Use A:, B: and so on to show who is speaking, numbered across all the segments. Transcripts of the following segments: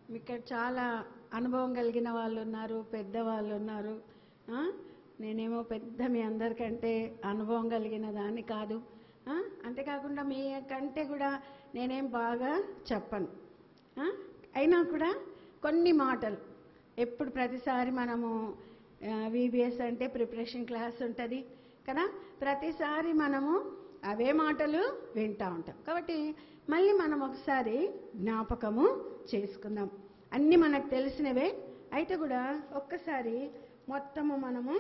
A: ఇక్కడ చాలా అనుభవం కలిగిన వాళ్ళు ఉన్నారు, పెద్దవాళ్ళు ఉన్నారు. నేనేమో పెద్ద మీ అందరికంటే అనుభవం కలిగిన దాన్ని కాదు. అంతేకాకుండా మీ కంటే కూడా నేనేం బాగా చెప్పను. అయినా కూడా కొన్ని మాటలు ఎప్పుడు ప్రతిసారి మనము VBS అంటే ప్రిపరేషన్ క్లాస్ ఉంటుంది కదా, ప్రతిసారి మనము అవే మాటలు వింటూ ఉంటాం. కాబట్టి మళ్ళీ మనం ఒకసారి జ్ఞాపకము చేసుకుందాం. అన్నీ మనకు తెలిసినవే అయితే కూడా ఒక్కసారి మొత్తము మనము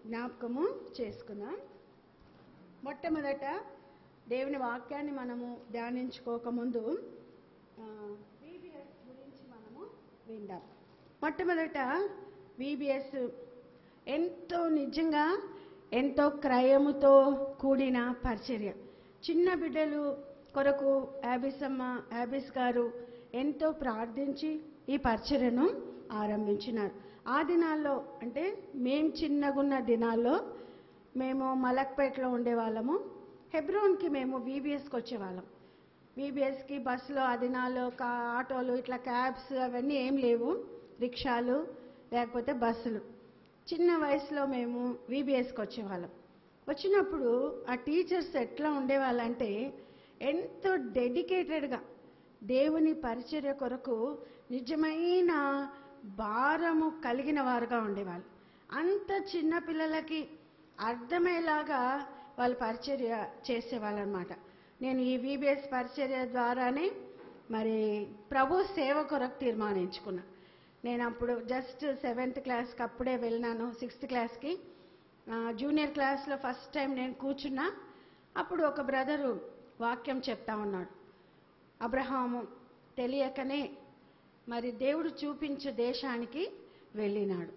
A: జ్ఞాపకము చేసుకుందాం. మొట్టమొదట దేవుని వాక్యాన్ని మనము ధ్యానించుకోకముందు VBS గురించి మనము విందాం. మొట్టమొదట VBS ఎంతో నిజంగా ఎంతో క్రయముతో కూడిన పరిచర్య. చిన్న బిడ్డలు కొరకు యాబిస్ గారు ఎంతో ప్రార్థించి ఈ పరిచర్యను ఆరంభించినారు. ఆ దినాల్లో అంటే మేము చిన్నగున్న దినాల్లో మేము మలక్పేటలో ఉండేవాళ్ళము. హెబ్రోన్కి మేము VBSకి వచ్చేవాళ్ళం. VBSకి బస్సులో ఆ దినాల్లో ఆటోలు ఇట్లా క్యాబ్స్ అవన్నీ ఏం లేవు, రిక్షాలు లేకపోతే బస్సులు. చిన్న వయసులో మేము VBSకి వచ్చేవాళ్ళం. వచ్చినప్పుడు ఆ టీచర్స్ ఎట్లా ఉండేవాళ్ళంటే ఎంతో డెడికేటెడ్గా దేవుని పరిచర్య కొరకు నిజమైన భారము కలిగిన వారుగా ఉండేవాళ్ళు. అంత చిన్న పిల్లలకి అర్థమయ్యేలాగా వాళ్ళు పరిచర్య చేసేవాళ్ళు అన్నమాట. నేను ఈ VBS పరిచర్య ద్వారానే మరి ప్రభు సేవ కొరకు తీర్మానించుకున్నా. నేను అప్పుడు జస్ట్ 7th క్లాస్కి అప్పుడే వెళ్ళినాను. 6th క్లాస్కి జూనియర్ క్లాస్లో ఫస్ట్ టైం నేను కూర్చున్నా. అప్పుడు ఒక బ్రదరు వాక్యం చెప్తా ఉన్నాడు. అబ్రహాము తెలియకనే మరి దేవుడు చూపించే దేశానికి వెళ్ళినాడు.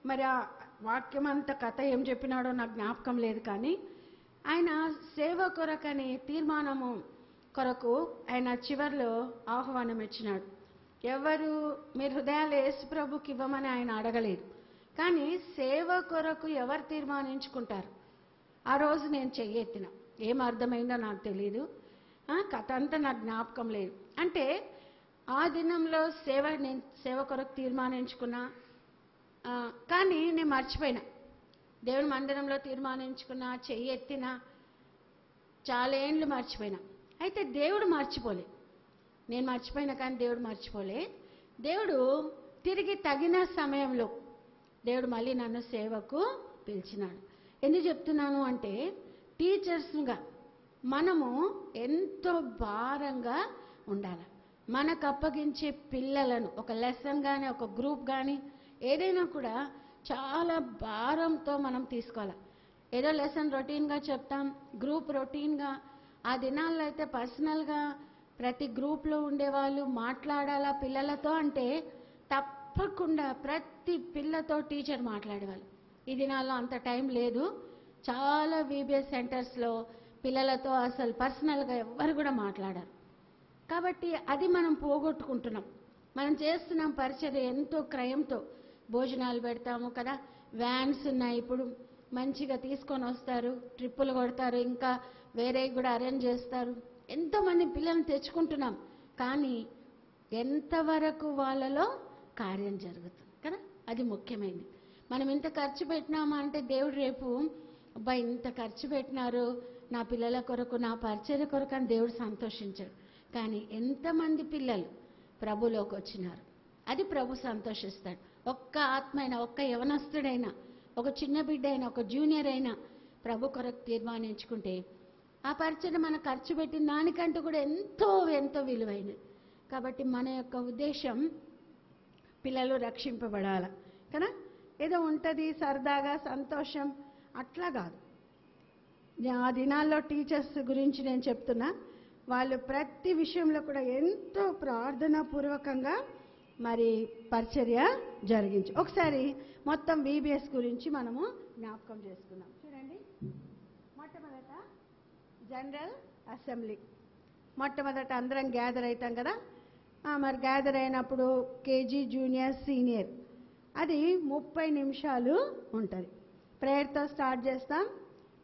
A: మరి ఆ వాక్యం అంత కథ ఏం చెప్పినాడో నాకు జ్ఞాపకం లేదు, కానీ ఆయన సేవ కొరకని తీర్మానము కొరకు ఆయన చివర్లో ఆహ్వానం ఇచ్చినాడు. ఎవరు మీరు హృదయాలు యేసు ప్రభుకి ఇవ్వమని ఆయన అడగలేదు, కానీ సేవ కొరకు ఎవరు తీర్మానించుకుంటారు. ఆ రోజు నేను చెయ్యెత్తిన. ఏం అర్థమైందో నాకు తెలీదు, కథ అంతా నాకు జ్ఞాపకం లేదు. అంటే ఆ దినంలో నేను సేవ కొరకు తీర్మానించుకున్నా, కానీ నేను మర్చిపోయినా. దేవుని మందిరంలో తీర్మానించుకున్నా, చెయ్యెత్తిన, చాలా ఏండ్లు మర్చిపోయినా. అయితే దేవుడు మర్చిపోలే. నేను మర్చిపోయినా కానీ దేవుడు మర్చిపోలే. దేవుడు తిరిగి తగిన సమయంలో దేవుడు మళ్ళీ నన్ను సేవకు పిలిచినాడు. ఎందుకు చెప్తున్నాను అంటే టీచర్స్గా మనము ఎంతో భారంగా ఉండాలి. మనకు అప్పగించే పిల్లలను ఒక లెసన్ కానీ ఒక గ్రూప్ కానీ ఏదైనా కూడా చాలా భారంతో మనం తీసుకోవాలి. ఏదో లెసన్ రొటీన్గా చెప్తాం, గ్రూప్ రొటీన్గా. ఆ దినాల్లో అయితే పర్సనల్గా ప్రతి గ్రూప్లో ఉండేవాళ్ళు మాట్లాడాలా పిల్లలతో అంటే తప్పకుండా ప్రతి పిల్లతో టీచర్ మాట్లాడేవాళ్ళు. ఈ దినాల్లో అంత టైం లేదు. చాలా VBS సెంటర్స్లో పిల్లలతో అసలు పర్సనల్గా ఎవ్వరు కూడా మాట్లాడారు. కాబట్టి అది మనం పోగొట్టుకుంటున్నాం. మనం చేస్తున్నాం పరిచర్య ఎంతో క్రయంతో. భోజనాలు పెడతాము కదా, వ్యాన్స్ ఉన్నాయి, ఇప్పుడు మంచిగా తీసుకొని వస్తారు, ట్రిప్పులు కొడతారు, ఇంకా వేరే కూడా అరేంజ్ చేస్తారు. ఎంతోమంది పిల్లల్ని తెచ్చుకుంటున్నాం, కానీ ఎంతవరకు వాళ్ళలో కార్యం జరుగుతుంది కదా, అది ముఖ్యమైనది. మనం ఇంత ఖర్చు పెట్టినామా అంటే దేవుడు రేపు అబ్బా ఇంత ఖర్చు పెట్టినారు నా పిల్లల కొరకు, నా పరిచర్య కొరకు అని దేవుడు సంతోషించాడు. కానీ ఎంతమంది పిల్లలు ప్రభులోకి వచ్చినారు, అది ప్రభు సంతోషిస్తాడు. ఒక్క ఆత్మ అయినా, ఒక్క యవనస్తుడైనా, ఒక చిన్న బిడ్డ అయినా, ఒక జూనియర్ అయినా ప్రభు కొరకు తీర్మానించుకుంటే ఆ పరిచర్య మన ఖర్చు పెట్టిన దానికంటూ కూడా ఎంతో ఎంతో విలువైనది. కాబట్టి మన యొక్క ఉద్దేశం పిల్లలు రక్షింపబడాలి కదా. ఏదో ఉంటుంది సరదాగా సంతోషం అట్లా కాదు. ఆ దినాల్లో టీచర్స్ గురించి నేను చెప్తున్నా. వాళ్ళు ప్రతి విషయంలో కూడా ఎంతో ప్రార్థనాపూర్వకంగా మరి పరిచర్య జరిగించు. ఒకసారి మొత్తం VBS గురించి మనము జ్ఞాపకం చేసుకుందాం. చూడండి, మొట్టమొదట జనరల్ అసెంబ్లీ. మొట్టమొదట అందరం గ్యాదర్ అవుతాం కదా. మరి గ్యాదర్ అయినప్పుడు KG జూనియర్ సీనియర్ అది 30 నిమిషాలు ఉంటుంది. ప్రేయర్తో స్టార్ట్ చేస్తాం,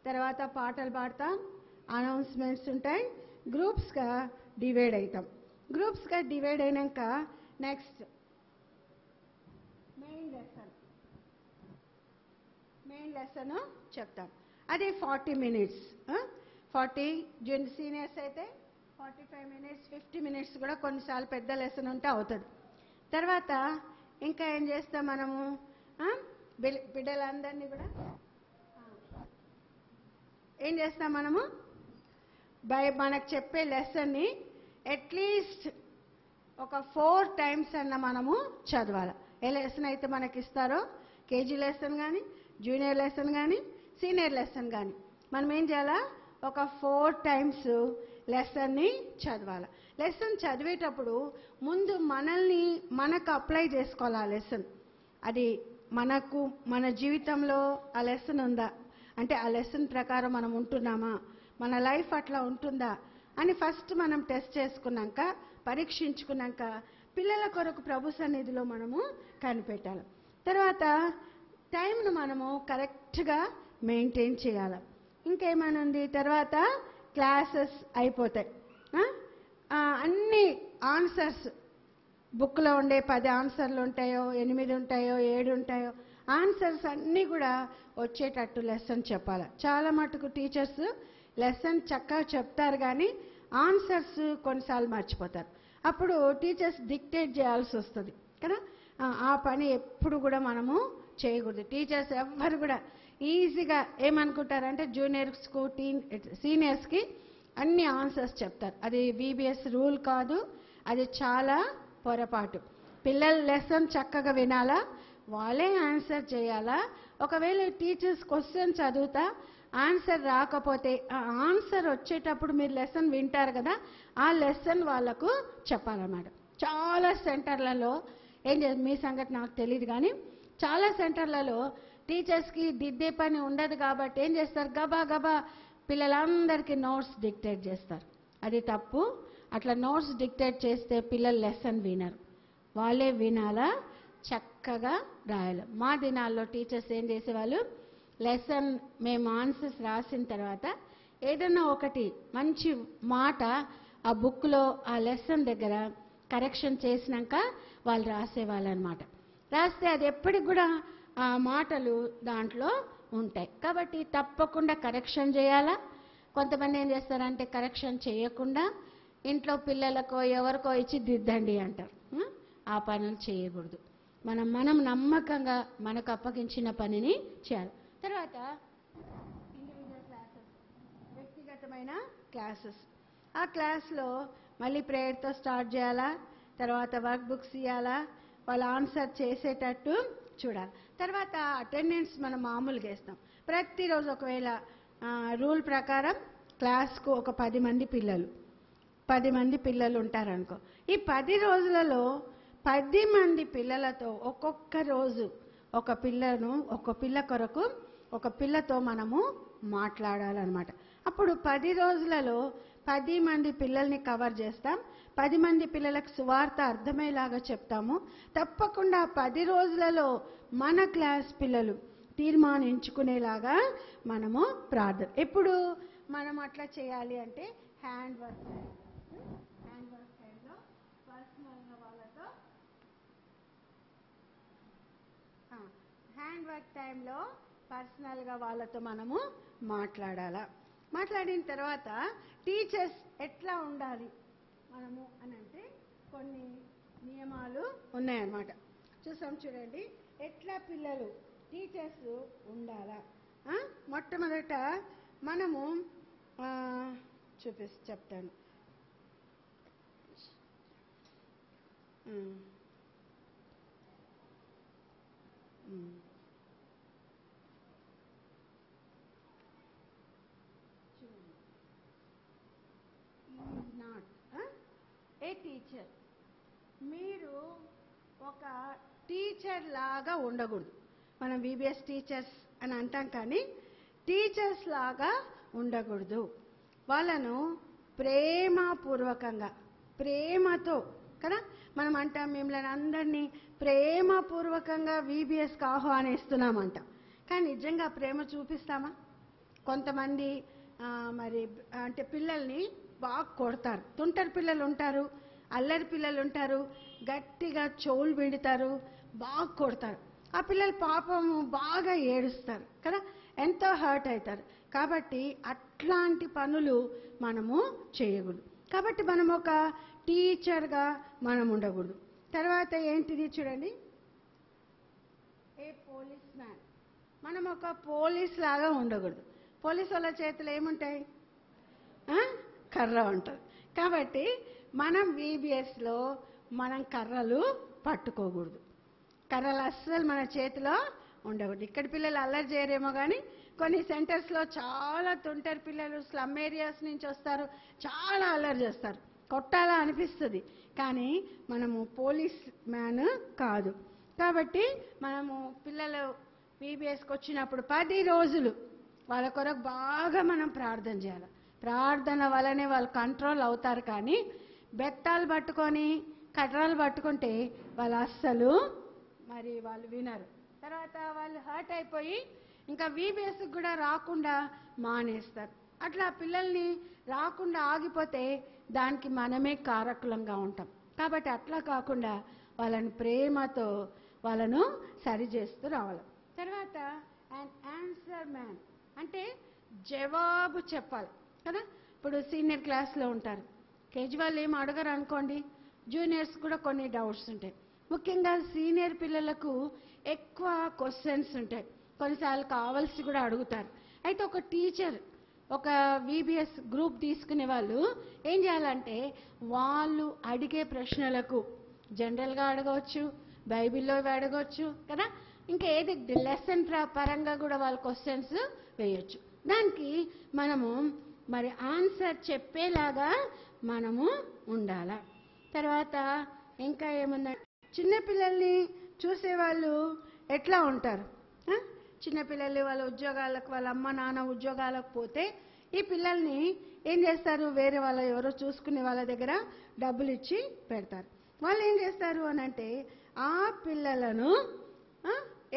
A: తర్వాత పాటలు పాడతాం, అనౌన్స్మెంట్స్ ఉంటాయి, గ్రూప్స్గా డివైడ్ అవుతాం. గ్రూప్స్గా డివైడ్ అయినాక నెక్స్ట్ మెయిన్ లెసన్ చెప్తాం. అది 40 మినిట్స్. 40 సీనియర్స్ అయితే 45 మినిట్స్, 50 మినిట్స్ కూడా కొన్నిసార్లు పెద్ద లెసన్ ఉంటే అవుతుంది. తర్వాత ఇంకా ఏం చేస్తాం మనము, బిడ్డలందరినీ కూడా ఏం చేస్తాం మనము, మనకు చెప్పే లెసన్ని అట్లీస్ట్ ఒక 4 టైమ్స్ అన్న మనము చదవాలి. ఏ లెసన్ అయితే మనకి ఇస్తారో, కేజీ లెసన్ కానీ, జూనియర్ లెసన్ కానీ, సీనియర్ లెసన్ కానీ, మనం ఏం చేయాలా, ఒక 4 టైమ్స్ లెసన్ని చదవాలి. లెసన్ చదివేటప్పుడు ముందు మనకు అప్లై చేసుకోవాలి. ఆ లెసన్ అది మన జీవితంలో ఆ లెసన్ ఉందా, అంటే ఆ లెసన్ ప్రకారం మనం ఉంటున్నామా, మన లైఫ్ అట్లా ఉంటుందా అని ఫస్ట్ మనం టెస్ట్ చేసుకున్నాక, పరీక్షించుకున్నాక పిల్లల కొరకు ప్రభు సన్నిధిలో మనము కనిపెట్టాలి. తర్వాత టైంను మనము కరెక్ట్గా మెయింటైన్ చేయాలి. ఇంకేమనుంది, తర్వాత క్లాసెస్ అయిపోతాయి. అన్ని ఆన్సర్స్ బుక్లో ఉండే 10 ఆన్సర్లు ఉంటాయో, 8 ఉంటాయో, 7 ఉంటాయో, ఆన్సర్స్ అన్నీ కూడా వచ్చేటట్టు లెసన్ చెప్పాలి. చాలా మటుకు టీచర్స్ లెసన్ చక్కగా చెప్తారు కానీ ఆన్సర్స్ కొన్నిసార్లు మర్చిపోతారు. అప్పుడు టీచర్స్ డిక్టేట్ చేయాల్సి వస్తుంది కదా. ఆ పని ఎప్పుడు కూడా మనము చేయకూడదు. టీచర్స్ ఎవ్వరు కూడా ఈజీగా ఏమనుకుంటారంటే జూనియర్స్కు సీనియర్స్కి అన్ని ఆన్సర్స్ చెప్తారు. అది VBS రూల్ కాదు, అది చాలా పొరపాటు. పిల్లలు లెసన్ చక్కగా వినాలా, వాళ్ళే ఆన్సర్ చేయాలా. ఒకవేళ టీచర్స్ క్వశ్చన్ చదువుతా ఆన్సర్ రాకపోతే ఆ ఆన్సర్ వచ్చేటప్పుడు మీరు లెసన్ వింటారు కదా, ఆ లెసన్ వాళ్ళకు చెప్పాలన్నమాట. చాలా సెంటర్లలో మీ సంగతి నాకు తెలియదు కానీ చాలా సెంటర్లలో టీచర్స్కి దిద్దే పని ఉండదు కాబట్టి ఏం చేస్తారు, గబా గబా పిల్లలందరికీ నోట్స్ డిక్టేట్ చేస్తారు. అది తప్పు. అట్లా నోట్స్ డిక్టేట్ చేస్తే పిల్లలు లెసన్ వినరు. వాళ్ళే వినాలా, చక్కగా రాయాలి. మా దినాల్లో టీచర్స్ ఏం చేసేవాళ్ళు, లెసన్ మేము ఆన్సర్స్ రాసిన తర్వాత ఏదన్నా ఒకటి మంచి మాట ఆ బుక్లో ఆ లెసన్ దగ్గర కరెక్షన్ చేసినాక వాళ్ళు రాసేవాళ్ళు అనమాట. రాస్తే అది ఎప్పటికి కూడా ఆ మాటలు దాంట్లో ఉంటాయి. కాబట్టి తప్పకుండా కరెక్షన్ చేయాలా. కొంతమంది ఏం చేస్తారంటే కరెక్షన్ చేయకుండా ఇంట్లో పిల్లలకో ఎవరికో ఇచ్చి దిద్దండి అంటారు. ఆ పనులు చేయకూడదు. మనం నమ్మకంగా మనకు అప్పగించిన పనిని చేయాలి. తర్వాత ఇండివిజువల్ క్లాసెస్, వ్యక్తిగతమైన క్లాసెస్. ఆ క్లాస్లో మళ్ళీ ప్రేయర్తో స్టార్ట్ చేయాలా, తర్వాత వర్క్ బుక్స్ ఇవ్వాలా, వాళ్ళు ఆన్సర్ చేసేటట్టు చూడాలి. తర్వాత అటెండెన్స్ మనం మామూలుగా వేస్తాం. ప్రతిరోజు ఒకవేళ రూల్ ప్రకారం క్లాస్కు ఒక 10 మంది పిల్లలు ఉంటారనుకో, ఈ 10 రోజులలో 10 మంది పిల్లలతో ఒక్కొక్క రోజు ఒక పిల్ల కొరకు ఒక పిల్లతో మనము మాట్లాడాలన్నమాట. అప్పుడు 10 రోజులలో 10 మంది పిల్లల్ని కవర్ చేస్తాం. 10 మంది పిల్లలకు సువార్త అర్థమయ్యేలాగా చెప్తాము. తప్పకుండా 10 రోజులలో మన క్లాస్ పిల్లలు తీర్మానించుకునేలాగా మనము ప్రార్థన. ఎప్పుడు మనం అట్లా చేయాలి అంటే హ్యాండ్ వర్క్ టైంలో పర్సనల్గా వాళ్ళతో మనము మాట్లాడాలా. మాట్లాడిన తర్వాత టీచర్స్ ఎట్లా ఉండాలి మనము అని అంటే కొన్ని నియమాలు ఉన్నాయన్నమాట. చూడండి ఎట్లా పిల్లలు టీచర్స్ ఉండాలా. మొట్టమొదట మనము చెప్తాను. Not a teacher. మీరు ఒక టీచర్ లాగా ఉండకూడదు. మనం VBS టీచర్స్ అని అంటాం కానీ టీచర్స్ లాగా ఉండకూడదు. వాళ్ళను ప్రేమపూర్వకంగా, ప్రేమతో కదా మనం అంటాం, మిమ్మల్ని అందరినీ ప్రేమపూర్వకంగా VBSకి ఆహ్వానిస్తున్నామంటాం. కానీ నిజంగా ప్రేమ చూపిస్తామా? కొంతమంది మరి అంటే పిల్లల్ని బాగా కొడతారు. తుంటరి పిల్లలు ఉంటారు, అల్లరి పిల్లలు ఉంటారు, గట్టిగా చెవులు పిండుతారు, బాగా కొడతారు. ఆ పిల్లలు పాపము బాగా ఏడుస్తారు కదా, ఎంతో హర్ట్ అవుతారు. కాబట్టి అట్లాంటి పనులు మనము చేయకూడదు. కాబట్టి మనం ఒక టీచర్గా మనం ఉండకూడదు. తర్వాత ఏంటిది చూడండి, ఏ పోలీస్ మ్యాన్, మనం ఒక పోలీస్ లాగా ఉండకూడదు. పోలీసు వాళ్ళ చేతులు ఏముంటాయి? కర్ర ఉంటుంది. కాబట్టి మనం VBSలో మనం కర్రలు పట్టుకోకూడదు. కర్రలు అస్సలు మన చేతిలో ఉండకూడదు. ఇక్కడ పిల్లలు అల్లరి చేయరేమో కానీ కొన్ని సెంటర్స్లో చాలా తుంటరి పిల్లలు స్లమ్ ఏరియాస్ నుంచి వస్తారు, చాలా అల్లరి చేస్తారు, కొట్టాలా అనిపిస్తుంది. కానీ మనము పోలీస్ మ్యాన్ కాదు. కాబట్టి మనము పిల్లలు VBSకి వచ్చినప్పుడు 10 రోజులు వాళ్ళ కొరకు బాగా మనం ప్రార్థన చేయాలి. ప్రార్థన వల్లనే వాళ్ళు కంట్రోల్ అవుతారు. కానీ బెత్తాలు పట్టుకొని కర్రలు పట్టుకుంటే వాళ్ళు అస్సలు వాళ్ళు వినరు. తర్వాత వాళ్ళు హర్ట్ అయిపోయి ఇంకా VBSకి కూడా రాకుండా మానేస్తారు. అట్లా పిల్లల్ని రాకుండా ఆగిపోతే దానికి మనమే కారకులంగా ఉంటాం. కాబట్టి అట్లా కాకుండా వాళ్ళని ప్రేమతో వాళ్ళను సరి చేస్తూ రావాలి. తర్వాత ఆన్సర్ మ్యాన్ అంటే జవాబు చెప్పాలి కదా. ఇప్పుడు సీనియర్ క్లాస్లో ఉంటారు, కేజీ వాళ్ళు ఏం అడగరు అనుకోండి, జూనియర్స్ కూడా కొన్ని డౌట్స్ ఉంటాయి. ముఖ్యంగా సీనియర్ పిల్లలకు ఎక్కువ క్వశ్చన్స్ ఉంటాయి, కొన్నిసార్లు కావాల్సి కూడా అడుగుతారు. అయితే ఒక టీచర్, ఒక VBS గ్రూప్ తీసుకునే వాళ్ళు ఏం చేయాలంటే వాళ్ళు అడిగే ప్రశ్నలకు జనరల్గా అడగవచ్చు, బైబిల్లో అడగవచ్చు కదా, ఇంకా ఏది లెసన్ పరంగా కూడా వాళ్ళు క్వశ్చన్స్ వేయొచ్చు. దానికి మనము ఆన్సర్ చెప్పేలాగా మనము ఉండాల. తర్వాత ఇంకా ఏమన్నా, చిన్నపిల్లల్ని చూసేవాళ్ళు ఎట్లా ఉంటారు? చిన్నపిల్లలు వాళ్ళ ఉద్యోగాలకు, వాళ్ళ అమ్మ నాన్న ఉద్యోగాలకు పోతే ఈ పిల్లల్ని ఏం చేస్తారు, వేరే వాళ్ళ ఎవరో చూసుకునే వాళ్ళ దగ్గర డబ్బులు ఇచ్చి పెడతారు. వాళ్ళు ఏం చేస్తారు అని అంటే ఆ పిల్లలను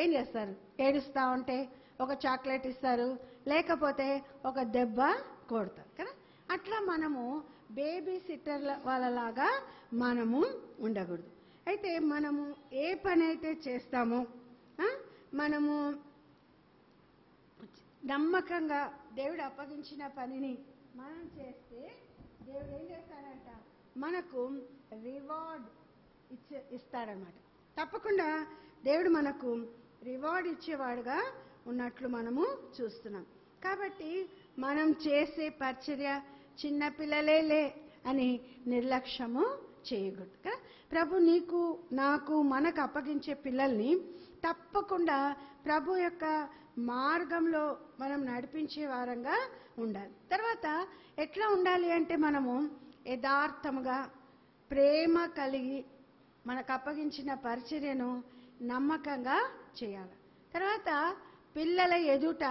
A: ఏం చేస్తారు, ఏడుస్తూ ఉంటే ఒక చాక్లెట్ ఇస్తారు, లేకపోతే ఒక దెబ్బ కొడతారు కదా. అట్లా మనము బేబీ సిట్టర్ల వాళ్ళలాగా మనము ఉండకూడదు. అయితే మనము ఏ పని అయితే చేస్తామో మనము నమ్మకంగా దేవుడు అప్పగించిన పనిని మనం చేస్తే దేవుడు ఏం చేస్తాడంట, మనకు రివార్డ్ ఇస్తాడనమాట. తప్పకుండా దేవుడు మనకు రివార్డ్ ఇచ్చేవాడుగా ఉన్నట్లు మనము చూస్తున్నాం. కాబట్టి మనం చేసే పరిచర్య చిన్నపిల్లలే అని నిర్లక్ష్యము చేయకూడదు కదా. ప్రభు నీకు నాకు మనకు అప్పగించే పిల్లల్ని తప్పకుండా ప్రభు యొక్క మార్గంలో మనం నడిపించే వారంగా ఉండాలి. తర్వాత ఎట్లా ఉండాలి అంటే మనము యథార్థముగా ప్రేమ కలిగి మనకు అప్పగించిన పరిచర్యను నమ్మకంగా చేయాలి. తర్వాత పిల్లల ఎదుట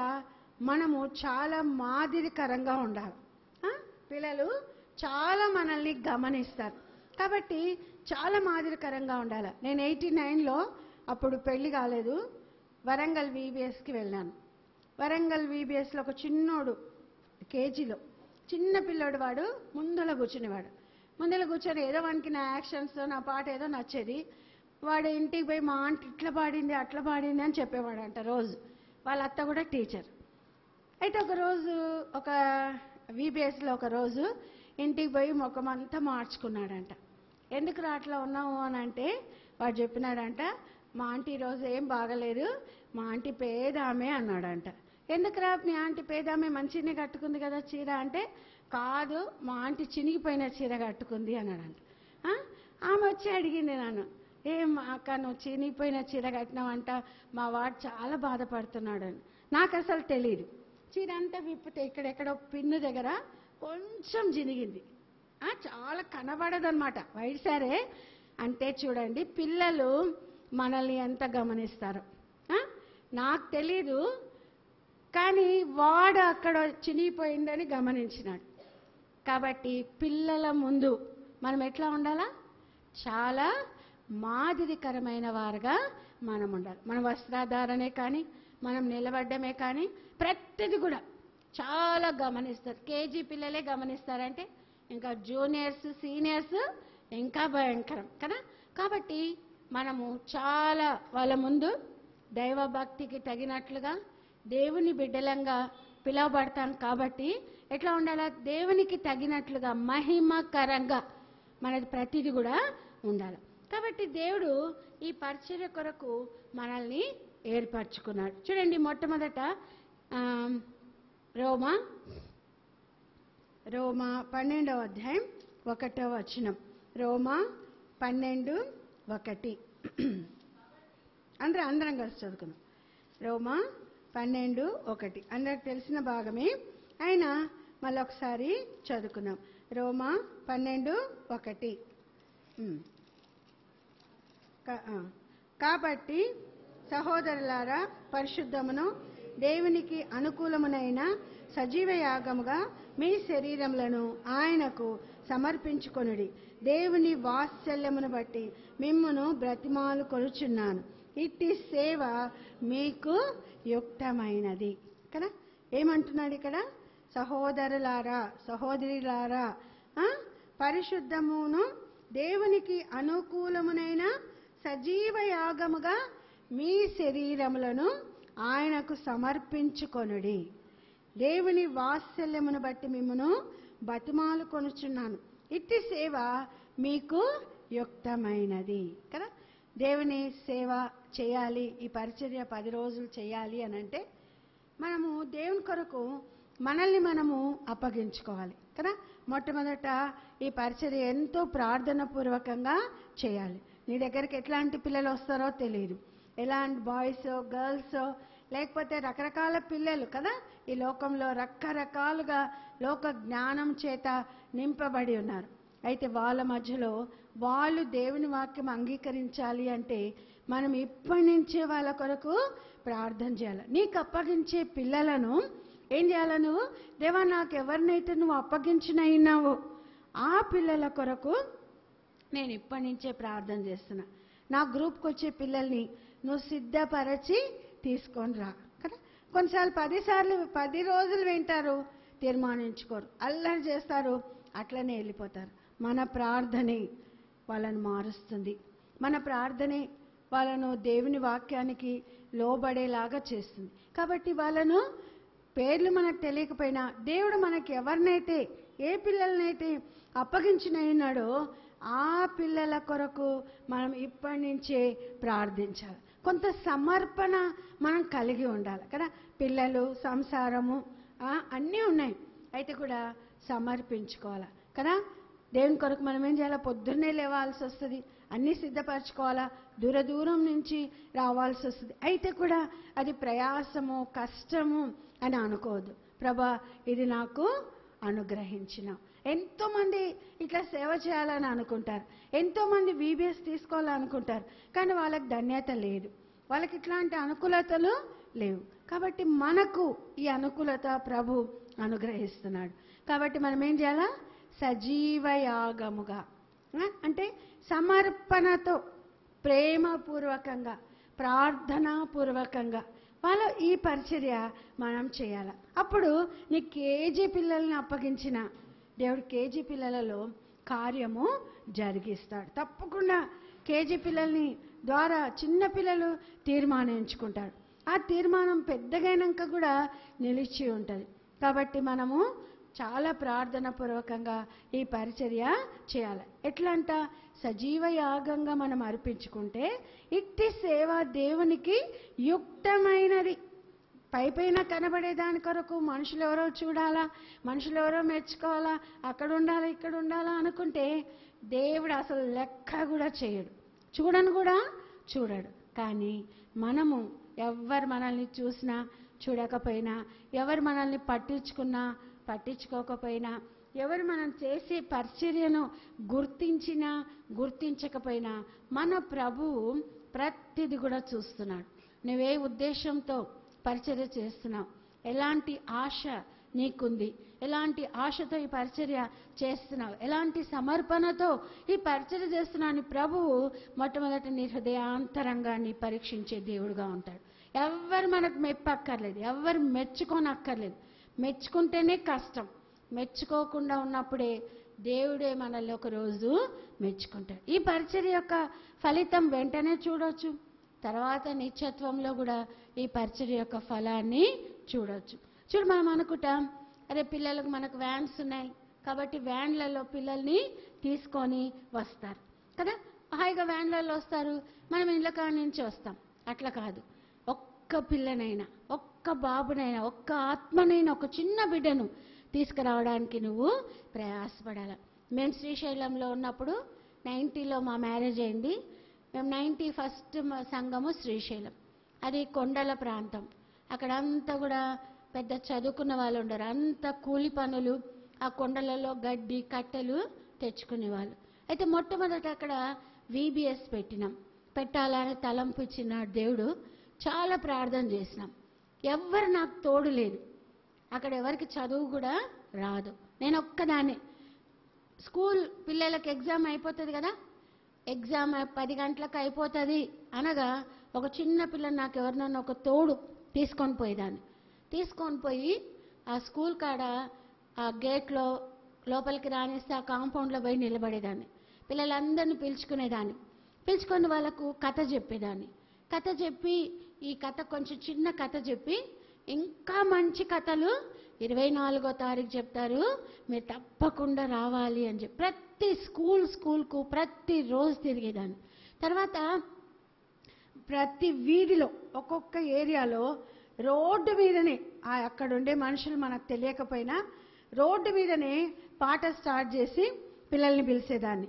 A: మనము చాలా మాదిరికరంగా ఉండాలి. పిల్లలు చాలా మనల్ని గమనిస్తారు కాబట్టి చాలా మాదిరికరంగా ఉండాలి. నేను 89లో అప్పుడు పెళ్లి కాలేదు, వరంగల్ VBSకి వెళ్ళాను. వరంగల్ VBSలో ఒక చిన్నోడు కేజీలో చిన్న పిల్లోడు, వాడు ముందర కూర్చునేవాడు. ముందర కూర్చొని ఏదో వానికి నా యాక్షన్స్, నా పాట ఏదో నచ్చేది. వాడు ఇంటికి పోయి మా ఆంటీ ఇట్లా పాడింది అట్లా పాడింది అని చెప్పేవాడు అంట రోజు. వాళ్ళ అత్త కూడా టీచర్. అయితే ఒకరోజు ఒక VBSలో ఒకరోజు ఇంటికి పోయి ముఖమంతా మార్చుకున్నాడంట. ఎందుకు అట్లా ఉన్నావు అని అంటే వాడు చెప్పినాడంట, మా ఆంటీ ఈరోజు ఏం బాగలేదు, మా ఆంటీ పేదామే అన్నాడంట. ఎందుకురా మీ ఆంటీ పేదామే, మంచిగానే కట్టుకుంది కదా చీర అంటే, కాదు మా ఆంటీ చినిగిపోయిన చీర కట్టుకుంది అన్నాడంట. ఆమె వచ్చి అడిగింది నన్ను, ఏం అక్క నువ్వు చినిగిపోయిన చీర కట్టినావంట, మా వాడు చాలా బాధపడుతున్నాడు అని. నాకు అసలు తెలియదు. చీర అంతా విప్పితే ఇక్కడెక్కడో పిన్ను దగ్గర కొంచెం చినిగింది, చాలా కనబడదన్నమాట, వైట్ సారే. అంటే చూడండి పిల్లలు మనల్ని ఎంత గమనిస్తారు. నాకు తెలీదు కానీ వాడు అక్కడ చినిగిపోయిందని గమనించినాడు. కాబట్టి పిల్లల ముందు మనం ఎట్లా ఉండాలా, చాలా మాదిరికరమైన వారుగా మనం ఉండాలి. మన వస్త్రధారణే కానీ, మనం నిలబడ్డమే కానీ ప్రతిది కూడా చాలా గమనిస్తారు. కేజీ పిల్లలే గమనిస్తారంటే ఇంకా జూనియర్స్ సీనియర్స్ ఇంకా భయంకరం కదా. కాబట్టి మనము చాలా వాళ్ళ ముందు దైవభక్తికి తగినట్లుగా దేవుని బిడ్డలంగా పిలువబడతాం. కాబట్టి ఎట్లా ఉండాలా? దేవునికి తగినట్లుగా మహిమకరంగా మనది ప్రతిది కూడా ఉండాలి. కాబట్టి దేవుడు ఈ పరిచర్య కొరకు మనల్ని ఏర్పరచుకున్నాడు. చూడండి, మొట్టమొదట రోమా 12వ అధ్యాయం 1వ వచనం. రోమా 12:1. అందరం కలిసి చదువుకున్నాం. రోమా 12:1 అందరికి తెలిసిన భాగమే అయినా మళ్ళీ ఒకసారి చదువుకున్నాం. రోమా 12:1. కాబట్టి సహోదరులారా, పరిశుద్ధమును దేవునికి అనుకూలమునైన సజీవ యాగముగా మీ శరీరములను ఆయనకు సమర్పించుకొనుడి. దేవుని వాత్సల్యమును బట్టి మిమ్మును బ్రతిమాలు కొనుచున్నాను. ఇట్టి సేవ మీకు యుక్తమైనది కదా. ఏమంటున్నాడు ఇక్కడ? సహోదరులారా, సహోదరులారా, పరిశుద్ధమును దేవునికి అనుకూలమునైన సజీవ యాగముగా మీ శరీరములను ఆయనకు సమర్పించుకొనుడి. దేవుని వాత్సల్యమును బట్టి మిమ్మును బతిమాలు కొనుచున్నాను. ఇట్టి సేవ మీకు యుక్తమైనది కదా. దేవుని సేవ చేయాలి, ఈ పరిచర్య 10 రోజులు చేయాలి అని అంటే మనము దేవుని కొరకు మనల్ని మనము అప్పగించుకోవాలి కదా. మొట్టమొదట ఈ పరిచర్య ఎంతో ప్రార్థన పూర్వకంగా చేయాలి. నీ దగ్గరికి ఎట్లాంటి పిల్లలు వస్తారో తెలియదు, ఎలాంటి బాయ్స్ గర్ల్స్ లేకపోతే రకరకాల పిల్లలు కదా. ఈ లోకంలో రకరకాలుగా లోక జ్ఞానం చేత నింపబడి ఉన్నారు. అయితే వాళ్ళ మధ్యలో వాళ్ళు దేవుని వాక్యం అంగీకరించాలి అంటే మనం ఇప్పటి నుంచే వాళ్ళ కొరకు ప్రార్థన చేయాలి. నీకు అప్పగించే పిల్లలను ఏం చేయాలి? నువ్వు, దేవా నాకు ఎవరినైతే నువ్వు అప్పగించినయినావో ఆ పిల్లల కొరకు నేను ఇప్పటి నుంచే ప్రార్థన చేస్తున్నా. నా గ్రూప్కి వచ్చే పిల్లల్ని నువ్వు సిద్ధపరచి తీసుకొని రా కదా. కొన్నిసార్లు 10 రోజులు వింటారు, తీర్మానించుకోరు, అల్లరి చేస్తారు, అట్లనే వెళ్ళిపోతారు. మన ప్రార్థనే వాళ్ళని మారుస్తుంది. మన ప్రార్థనే వాళ్ళను దేవుని వాక్యానికి లోబడేలాగా చేస్తుంది. కాబట్టి వాళ్ళను పేర్లు మనకు తెలియకపోయినా దేవుడు మనకి ఎవరినైతే ఏ పిల్లలనైతే అప్పగించినాడో ఆ పిల్లల కొరకు మనం ఇప్పటి నుంచే ప్రార్థించాలి. కొంత సమర్పణ మనం కలిగి ఉండాలి కదా. పిల్లలు, సంసారము అన్నీ ఉన్నాయి, అయితే కూడా సమర్పించుకోవాలి కదా. దేవుని కొరకు మనం ఏం చేయాలా? పొద్దున్నే లేవాల్సి వస్తుంది, అన్నీ సిద్ధపరచుకోవాలా, దూరం నుంచి రావాల్సి వస్తుంది. అయితే కూడా అది ప్రయాసము, కష్టము అని అనుకోవద్దు. ప్రభా ఇది నాకు అనుగ్రహించిన. ఎంతోమంది ఇట్లా సేవ చేయాలని అనుకుంటారు, ఎంతోమంది VBS తీసుకోవాలనుకుంటారు, కానీ వాళ్ళకి ధన్యత లేదు, వాళ్ళకి ఇట్లాంటి అనుకూలతలు లేవు. కాబట్టి మనకు ఈ అనుకూలత ప్రభు అనుగ్రహిస్తున్నాడు. కాబట్టి మనం ఏం చేయాలా? సజీవ యాగముగా అంటే సమర్పణతో, ప్రేమపూర్వకంగా, ప్రార్థనాపూర్వకంగా వాళ్ళ ఈ పరిచర్య మనం చేయాలి. అప్పుడు నీ కేజీ పిల్లల్ని అప్పగించిన దేవుడు కేజీ పిల్లలలో కార్యము జరిగిస్తాడు. తప్పకుండా కేజీ పిల్లల్ని ద్వారా చిన్న పిల్లలు తీర్మానించుకుంటాడు. ఆ తీర్మానం పెద్దగైనాక కూడా నిలిచి ఉంటుంది. కాబట్టి మనము చాలా ప్రార్థన పూర్వకంగా ఈ పరిచర్య చేయాలి. ఎట్లంట? సజీవ యాగంగా మనం అర్పించుకుంటే ఇట్టి సేవ దేవునికి యుక్తమైనది. పైపైన కనబడే దాని కొరకు మనుషులు ఎవరో చూడాలా, మనుషులు ఎవరో మెచ్చుకోవాలా, అక్కడ ఉండాలా ఇక్కడ ఉండాలా అనుకుంటే దేవుడు అసలు లెక్క కూడా చేయడు, చూడను కూడా చూడడు. కానీ మనము ఎవరు మనల్ని చూసినా చూడకపోయినా, ఎవరు మనల్ని పట్టించుకున్నా పట్టించుకోకపోయినా, ఎవరు మనం చేసే పరిచర్యను గుర్తించినా గుర్తించకపోయినా మన ప్రభువు ప్రతిది కూడా చూస్తున్నాడు. నువ్వే ఉద్దేశంతో పరిచర్య చేస్తున్నావు, ఎలాంటి ఆశ నీకుంది, ఎలాంటి ఆశతో ఈ పరిచర్య చేస్తున్నావు, ఎలాంటి సమర్పణతో ఈ పరిచర్య చేస్తున్నావు, ప్రభువు మొట్టమొదటి నీ హృదయాంతరంగాన్ని పరీక్షించే దేవుడుగా ఉంటాడు. ఎవరు మనకు మెప్పక్కర్లేదు, ఎవరు మెచ్చుకోనక్కర్లేదు. మెచ్చుకుంటేనే కష్టం, మెచ్చుకోకుండా ఉన్నప్పుడే దేవుడే మనల్ని ఒక రోజు మెచ్చుకుంటాడు. ఈ పరిచర్య యొక్క ఫలితం వెంటనే చూడొచ్చు, తర్వాత నిత్యత్వంలో కూడా ఈ పరిచర్య యొక్క ఫలాన్ని చూడొచ్చు. చూడు, మనం అనుకుంటాం, అరే పిల్లలకు మనకు వ్యాన్స్ ఉన్నాయి కాబట్టి వ్యాన్లలో పిల్లల్ని తీసుకొని వస్తారు కదా, హాయిగా వ్యాన్లలో వస్తారు, మనం ఇళ్ళ కాడ నుంచి వస్తాం. అట్లా కాదు. ఒక్క పిల్లనైనా, ఒక్క బాబునైనా, ఒక్క ఆత్మనైనా, ఒక చిన్న బిడ్డను తీసుకురావడానికి నువ్వు ప్రయాసపడాలి. మేము శ్రీశైలంలో ఉన్నప్పుడు 90లో మా మ్యారేజ్ అయింది. మేము 91st సంఘము శ్రీశైలం. అది కొండల ప్రాంతం. అక్కడ అంతా కూడా పెద్ద చదువుకున్న వాళ్ళు ఉండరు, అంత కూలి పనులు, ఆ కొండలలో గడ్డి కట్టెలు తెచ్చుకునేవాళ్ళు. అయితే మొట్టమొదట అక్కడ VBS పెట్టాలని తలంపు ఇచ్చిన దేవుడు. చాలా ప్రార్థన చేసినాం. ఎవ్వరు నాకు తోడు లేదు, అక్కడ ఎవరికి చదువు కూడా రాదు, నేను ఒక్కదాన్ని. స్కూల్ పిల్లలకి ఎగ్జామ్ అయిపోతుంది కదా, ఎగ్జామ్ 10 గంటలకు అయిపోతుంది అనగా ఒక చిన్న పిల్లని నాకు ఎవరినన్నా ఒక తోడు తీసుకొని పోయేదాన్ని. తీసుకొని పోయి ఆ స్కూల్ కాడ ఆ గేట్లో లోపలికి రానిస్తే ఆ కాంపౌండ్లో పోయి నిలబడేదాన్ని. పిల్లలందరినీ పిలుచుకునేదాన్ని. పిలుచుకొని వాళ్ళకు కథ చెప్పేదాన్ని. కథ చెప్పి, ఈ కథ కొంచెం చిన్న కథ చెప్పి, ఇంకా మంచి కథలు 24వ తారీఖు చెప్తారు, మీరు తప్పకుండా రావాలి అని చెప్పి ప్రతి స్కూల్కు ప్రతిరోజు తిరిగేదాన్ని. తర్వాత ప్రతి వీధిలో, ఒక్కొక్క ఏరియాలో రోడ్డు మీదనే, అక్కడ ఉండే మనుషులు మనకు తెలియకపోయినా రోడ్డు మీదనే పాట స్టార్ట్ చేసి పిల్లల్ని పిలిచేదాన్ని.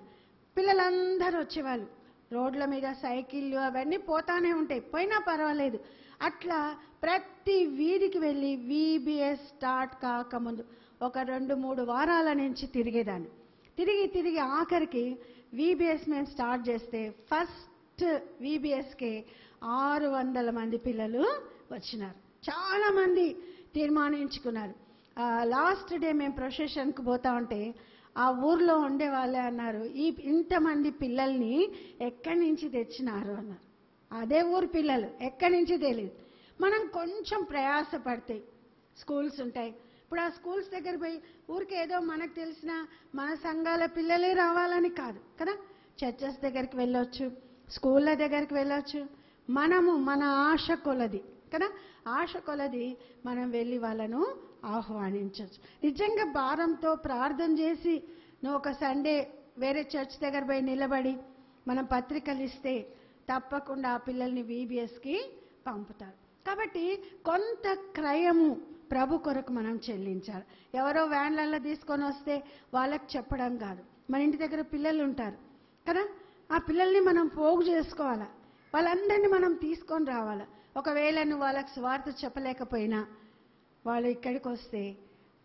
A: పిల్లలందరూ వచ్చేవాళ్ళు. రోడ్ల మీద సైకిళ్ళు అవన్నీ పోతానే ఉంటాయి, పోయినా పర్వాలేదు. అట్లా ప్రతి వీధికి వెళ్ళి VBS స్టార్ట్ కాకముందు ఒక 2-3 వారాల నుంచి తిరిగేదాన్ని. తిరిగి ఆఖరికి VBS మేము స్టార్ట్ చేస్తే ఫస్ట్ VBSకి 600 మంది పిల్లలు వచ్చినారు. చాలామంది తీర్మానించుకున్నారు. లాస్ట్ డే మేము ప్రొసెషన్కి పోతా ఉంటే ఆ ఊర్లో ఉండే వాళ్ళే అన్నారు, ఇంతమంది పిల్లల్ని ఎక్కడి నుంచి తెచ్చినారు అన్నారు. అదే ఊరు పిల్లలు, ఎక్కడి నుంచి తెలియదు. మనం కొంచెం ప్రయాసపడితే స్కూల్స్ ఉంటాయి. ఇప్పుడు ఆ స్కూల్స్ దగ్గర పోయి ఊరికి ఏదో మనకు తెలిసిన మన సంఘాల పిల్లలే రావాలని కాదు కదా, చర్చెస్ దగ్గరికి వెళ్ళొచ్చు, స్కూళ్ళ దగ్గరికి వెళ్ళొచ్చు. మనము మన ఆశ కొలది కదా, ఆశ కొలది మనం వెళ్ళి వాళ్ళను ఆహ్వానించవచ్చు. నిజంగా భారంతో ప్రార్థన చేసి నువ్వు ఒక సండే వేరే చర్చ్ దగ్గర పోయి నిలబడి మనం పత్రికలు ఇస్తే తప్పకుండా ఆ పిల్లల్ని VBSకి పంపుతారు. కాబట్టి కొంత క్రయము ప్రభు కొరకు మనం చెల్లించాలి. ఎవరో వ్యాన్లలో తీసుకొని వస్తే వాళ్ళకి చెప్పడం కాదు. మన ఇంటి దగ్గర పిల్లలు ఉంటారు కదా, ఆ పిల్లల్ని మనం పోగు చేసుకోవాలి, వాళ్ళందరినీ మనం తీసుకొని రావాలి. ఒకవేళ నువ్వు వాళ్ళకి స్వార్థ చెప్పలేకపోయినా వాళ్ళు ఇక్కడికి వస్తే,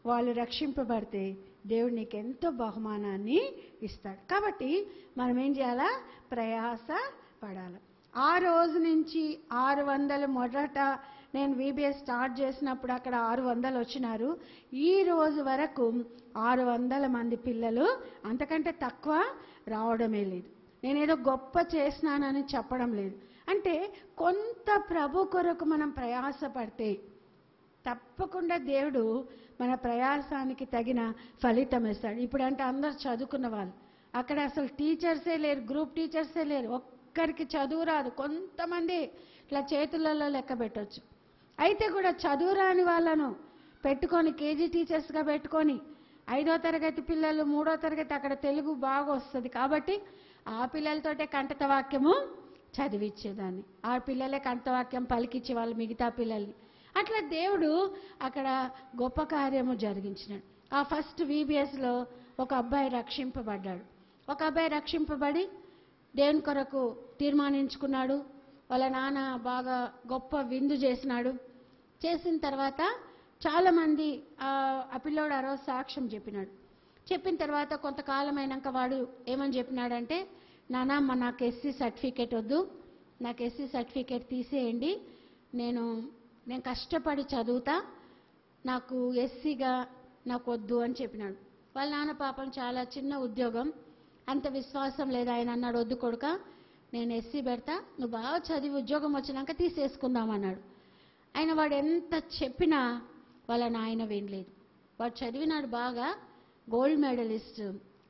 A: వాళ్ళు రక్షింపబడితే దేవుడు నీకు ఎంతో బహుమానాన్ని ఇస్తాడు. కాబట్టి మనం ఏం చేయాలా? ప్రయాస పడాలి. ఆ రోజు నుంచి 600, మొదట నేను VBS స్టార్ట్ చేసినప్పుడు అక్కడ 600 వచ్చినారు. ఈ రోజు వరకు 600 మంది పిల్లలు, అంతకంటే తక్కువ రావడమే లేదు. నేనేదో గొప్ప చేసినానని చెప్పడం లేదు. అంటే కొంత ప్రభు కొరకు మనం ప్రయాసపడితే తప్పకుండా దేవుడు మన ప్రయాసానికి తగిన ఫలితం ఇస్తాడు. ఇప్పుడంటే అందరు చదువుకున్న వాళ్ళు, అక్కడ అసలు టీచర్సే లేరు, గ్రూప్ టీచర్సే లేరు, ఒక్కరికి చదువు రాదు. కొంతమంది ఇట్లా చేతులలో లెక్క పెట్టవచ్చు. అయితే కూడా చదువు రాని వాళ్ళను పెట్టుకొని కేజీ టీచర్స్గా పెట్టుకొని 5వ తరగతి పిల్లలు, 3వ తరగతి అక్కడ తెలుగు బాగా వస్తుంది కాబట్టి ఆ పిల్లలతోటే కంఠత వాక్యము చదివించేదాన్ని. ఆ పిల్లలే కంఠవాక్యం పలికించే వాళ్ళు మిగతా పిల్లల్ని. అట్లా దేవుడు అక్కడ గొప్ప కార్యము జరిగించినాడు. ఆ ఫస్ట్ VBSలో ఒక అబ్బాయి రక్షింపబడ్డాడు. ఒక అబ్బాయి రక్షింపబడి దేవుని కొరకు తీర్మానించుకున్నాడు. వాళ్ళ నాన్న బాగా గొప్ప విందు చేసినాడు. చేసిన తర్వాత చాలామంది ఆ పిల్లోడు ఆ రోజు సాక్ష్యం చెప్పినాడు. చెప్పిన తర్వాత కొంతకాలం అయినాక వాడు ఏమని చెప్పినాడంటే, నాన్న నాకు SC సర్టిఫికేట్ వద్దు, నాకు SC సర్టిఫికేట్ తీసేయండి, నేను కష్టపడి చదువుతా, నాకు SCగా నాకు వద్దు అని చెప్పినాడు. వాళ్ళ నాన్న పాపం చాలా చిన్న ఉద్యోగం, అంత విశ్వాసం లేదు. ఆయన అన్నాడు, వద్దు కొడుక, నేను SC పెడతా, నువ్వు బాగా చదివి ఉద్యోగం వచ్చినాక తీసేసుకుందాం అన్నాడు. ఆయన వాడు ఎంత చెప్పినా వాళ్ళ నాయన వినలేదు. వాడు చదివినాడు బాగా, గోల్డ్ మెడలిస్ట్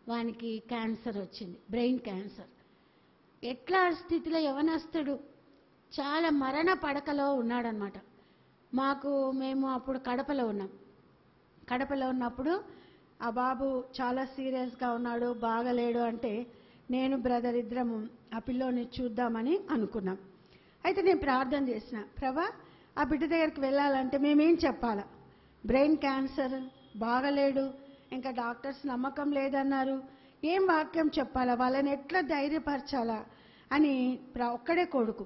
A: వానికి క్యాన్సర్ వచ్చింది, బ్రెయిన్ క్యాన్సర్. ఎట్లా స్థితిలో యవనస్తుడు చాలా మరణ పడకలో ఉన్నాడనమాట. మేము అప్పుడు కడపలో ఉన్నాం. కడపలో ఉన్నప్పుడు ఆ బాబు చాలా సీరియస్గా ఉన్నాడు, బాగలేడు అంటే నేను బ్రదర్ ఇద్దరము ఆ పిల్లోని చూద్దామని అనుకున్నాం. అయితే నేను ప్రార్థన చేసిన, ప్రభా ఆ బిడ్డ దగ్గరికి వెళ్ళాలంటే మేమేం చెప్పాలా? బ్రెయిన్ క్యాన్సర్, బాగలేడు, ఇంకా డాక్టర్స్ నమ్మకం లేదన్నారు, ఏం వాక్యం చెప్పాలా, వాళ్ళని ఎట్లా ధైర్యపరచాలా అని ఒక్కడే కొడుకు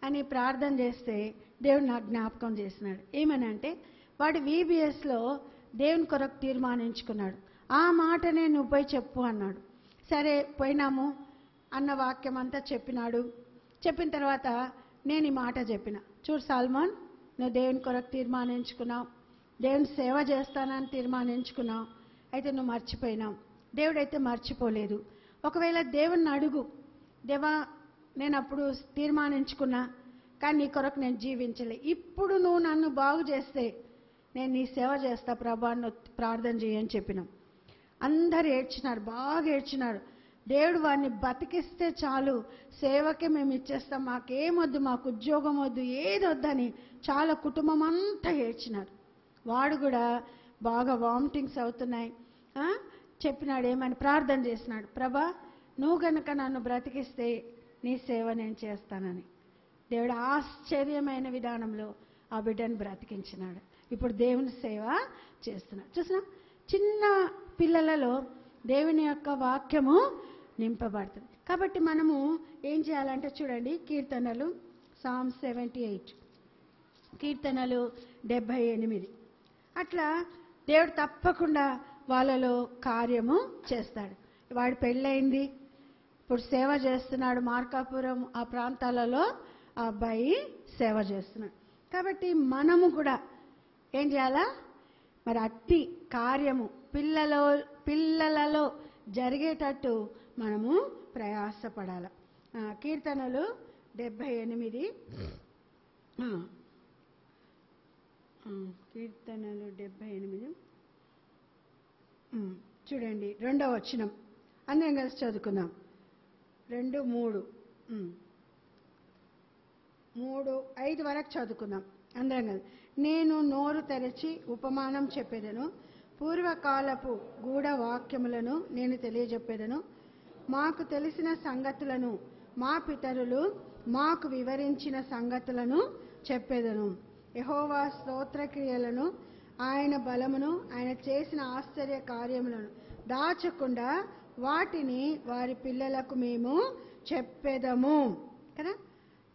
A: అని ప్రార్థన చేస్తే దేవుడు నాకు జ్ఞాపకం చేసినాడు. ఏమని అంటే వాడు VBSలో దేవుని కొరకు తీర్మానించుకున్నాడు. ఆ మాటనే నువ్వు పోయి చెప్పు అన్నాడు. సరే పోయినాము, అన్న వాక్యం అంతా చెప్పినాడు. చెప్పిన తర్వాత నేను ఈ మాట చెప్పిన, చూడు సల్మాన్, నువ్వు దేవుని కొరకు తీర్మానించుకున్నావు, దేవుని సేవ చేస్తానని తీర్మానించుకున్నావు, అయితే నువ్వు మర్చిపోయినావు. దేవుడైతే మర్చిపోలేదు. ఒకవేళ దేవుణ్ణి అడుగు, దేవా నేను అప్పుడు తీర్మానించుకున్నా కానీ నీ కొరకు నేను జీవించలే, ఇప్పుడు నువ్వు నన్ను బాగు చేస్తే నేను నీ సేవ చేస్తా ప్రభా, నువ్వు ప్రార్థన చేయని చెప్పినాం. అందరు ఏడ్చినారు, బాగా ఏడ్చినారు. దేవుడు వాడిని బతికిస్తే చాలు, సేవకే మేము ఇచ్చేస్తాం, మాకేమొద్దు, మాకు ఉద్యోగం వద్దు, ఏది వద్దని చాలా కుటుంబం అంతా ఏడ్చినారు. వాడు కూడా బాగా వామిటింగ్స్ అవుతున్నాయి. చెప్పినాడు, ఏమని ప్రార్థన చేసినాడు, ప్రభా నువ్వు గనక నన్ను బ్రతికిస్తే నీ సేవ నేను చేస్తానని. దేవుడు ఆశ్చర్యమైన విధానంలో ఆ బిడ్డను బ్రతికించినాడు. ఇప్పుడు దేవుని సేవ చేస్తున్నాడు. చూసినా, చిన్న పిల్లలలో దేవుని యొక్క వాక్యము నింపబడుతుంది. కాబట్టి మనము ఏం చేయాలంటే చూడండి, కీర్తనలు Psalm 78, కీర్తనలు 78, అట్లా దేవుడు తప్పకుండా వాళ్ళలో కార్యము చేస్తాడు. వాడు పెళ్ళయింది, ఇప్పుడు సేవ చేస్తున్నాడు. మార్కాపురం ఆ ప్రాంతాలలో ఆ అబ్బాయి సేవ చేస్తున్నాడు. కాబట్టి మనము కూడా ఏం చేయాలా? మరి అట్టి కార్యము పిల్లలలో జరిగేటట్టు మనము ప్రయాసపడాలి. కీర్తనలు 78, కీర్తనలు 78 చూడండి, 2వ వచనం అందరం కలిసి చదువుకుందాం. 2, 3, 5 వరకు చదువుకుందాం అందరం కలిసి. నేను నోరు తెరచి ఉపమానం చెప్పేదను, పూర్వకాలపు గూఢ వాక్యములను నేను తెలియజెప్పేదను. మాకు తెలిసిన సంగతులను, మా పితరులు మాకు వివరించిన సంగతులను చెప్పేదను. యెహోవా స్తోత్రక్రియలను, ఆయన బలమును, ఆయన చేసిన ఆశ్చర్య కార్యములను దాచకుండా వాటిని వారి పిల్లలకు మేము చెప్పేదము. కదా,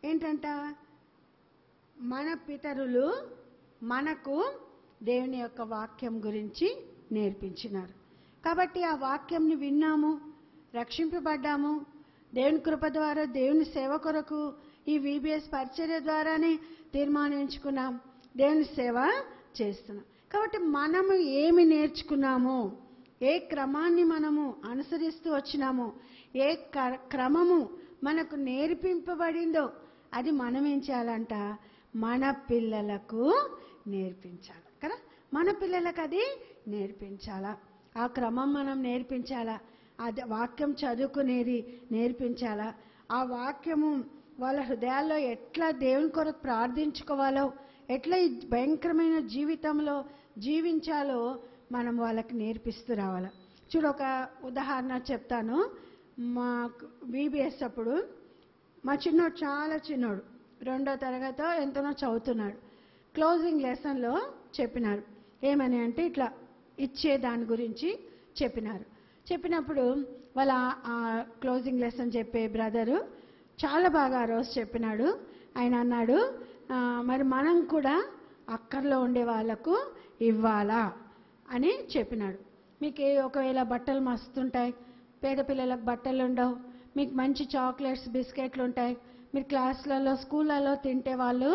A: ఏంటంట? మన పితరులు మనకు దేవుని యొక్క వాక్యం గురించి నేర్పించినారు. కాబట్టి ఆ వాక్యంని విన్నాము, రక్షింపబడ్డాము. దేవుని కృప ద్వారా దేవుని సేవ కొరకు ఈ VBS పరిచర్య ద్వారానే తీర్మానించుకున్నాం, దేవుని సేవ చేస్తున్నాం. కాబట్టి మనము ఏమి నేర్చుకున్నామో, ఏ క్రమాన్ని మనము అనుసరిస్తూ వచ్చినామో, ఏ క్రమము మనకు నేర్పింపబడిందో అది మనం ఏం చేయాలంట? మన పిల్లలకు నేర్పించాలి కదా. మన పిల్లలకు అది నేర్పించాలా, ఆ క్రమం మనం నేర్పించాలా, అది వాక్యం చదువుకునేది నేర్పించాలా, ఆ వాక్యము వాళ్ళ హృదయాల్లో ఎట్లా దేవుని కొరకు ప్రార్థించుకోవాలో, ఎట్లా ఈ భయంకరమైన జీవితంలో జీవించాలో మనం వాళ్ళకి నేర్పిస్తూ రావాలి. చూడు, ఒక ఉదాహరణ చెప్తాను. మా VBS అప్పుడు మా చిన్నోడు, చాలా చిన్నోడు, 2వ తరగతో ఎంతనో చదువుతున్నాడు. క్లోజింగ్ లెసన్లో చెప్పినారు. ఏమని అంటే ఇట్లా ఇచ్చే దాని గురించి చెప్పినారు. చెప్పినప్పుడు వాళ్ళ ఆ క్లోజింగ్ లెసన్ చెప్పే బ్రదరు చాలా బాగా ఆ రోజు చెప్పినాడు. ఆయన అన్నాడు, మరి మనం కూడా అక్కర్లో ఉండే వాళ్ళకు ఇవ్వాలా అని చెప్పినాడు. మీకు ఒకవేళ బట్టలు మస్తుంటాయి, పేద పిల్లలకు బట్టలు ఉండవు, మీకు మంచి చాక్లెట్స్ బిస్కెట్లు ఉంటాయి, మీరు క్లాసులలో స్కూళ్ళలో తింటే వాళ్ళు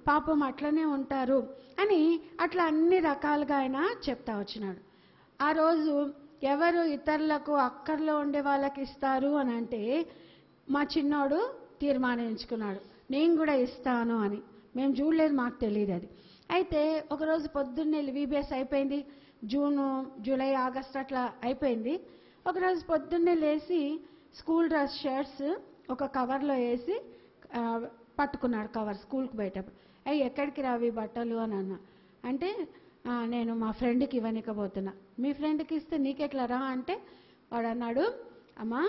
A: పాపం అట్లనే ఉంటారు అని అట్లా అన్ని రకాలుగా ఆయన చెప్తా వచ్చినాడు. ఆ రోజు ఎవరు ఇతరులకు అక్కర్లో ఉండే వాళ్ళకి ఇస్తారు అని అంటే మా చిన్నోడు తీర్మానించుకున్నాడు, నేను కూడా ఇస్తాను అని. మేము చూడలేదు, మాకు తెలియదు అది. అయితే ఒకరోజు పొద్దున్నే VBS అయిపోయింది, జూను, జూలై, ఆగస్టు అట్లా అయిపోయింది. ఒకరోజు పొద్దున్నే లేచి స్కూల్ డ్రెస్ షర్ట్స్ ఒక కవర్లో వేసి పట్టుకున్నాడు కవర్ స్కూల్కి పోయేటప్పుడు. అయ్యి ఎక్కడికి రావి బట్టలు అని అన్నా. అంటే నేను మా ఫ్రెండ్కి ఇవ్వనికపోతున్నా. మీ ఫ్రెండ్కి ఇస్తే నీకెట్లా రా అంటే వాడు అన్నాడు, అమ్మా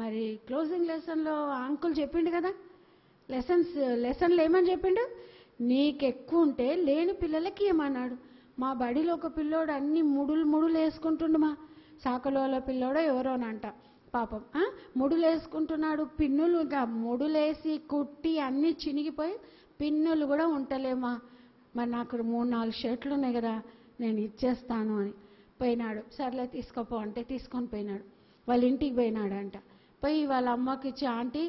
A: మరి క్లోజింగ్ లెసన్లో అంకుల్ చెప్పిండు కదా, లెసన్లు ఏమని చెప్పిండు, నీకెక్కువ ఉంటే లేని పిల్లలకి ఏమన్నాడు. మా బడిలో ఒక పిల్లోడు అన్ని ముడులు వేసుకుంటుండు, మా సాకలోల పిల్లోడో ఎవరోనంట పాపం ముడులు వేసుకుంటున్నాడు. పిన్నులు ఇంకా ముడులేసి కుట్టి అన్నీ చినిగిపోయి పిన్నులు కూడా ఉంటలేమా. మరి నాకు 3-4 షర్ట్లు ఉన్నాయి కదా, నేను ఇచ్చేస్తాను అని పోయినాడు. సర్లే తీసుకోపో అంటే తీసుకొని పోయినాడు. వాళ్ళ ఇంటికి పోయినాడంట. పోయి వాళ్ళ అమ్మకి ఇచ్చి, ఆంటీ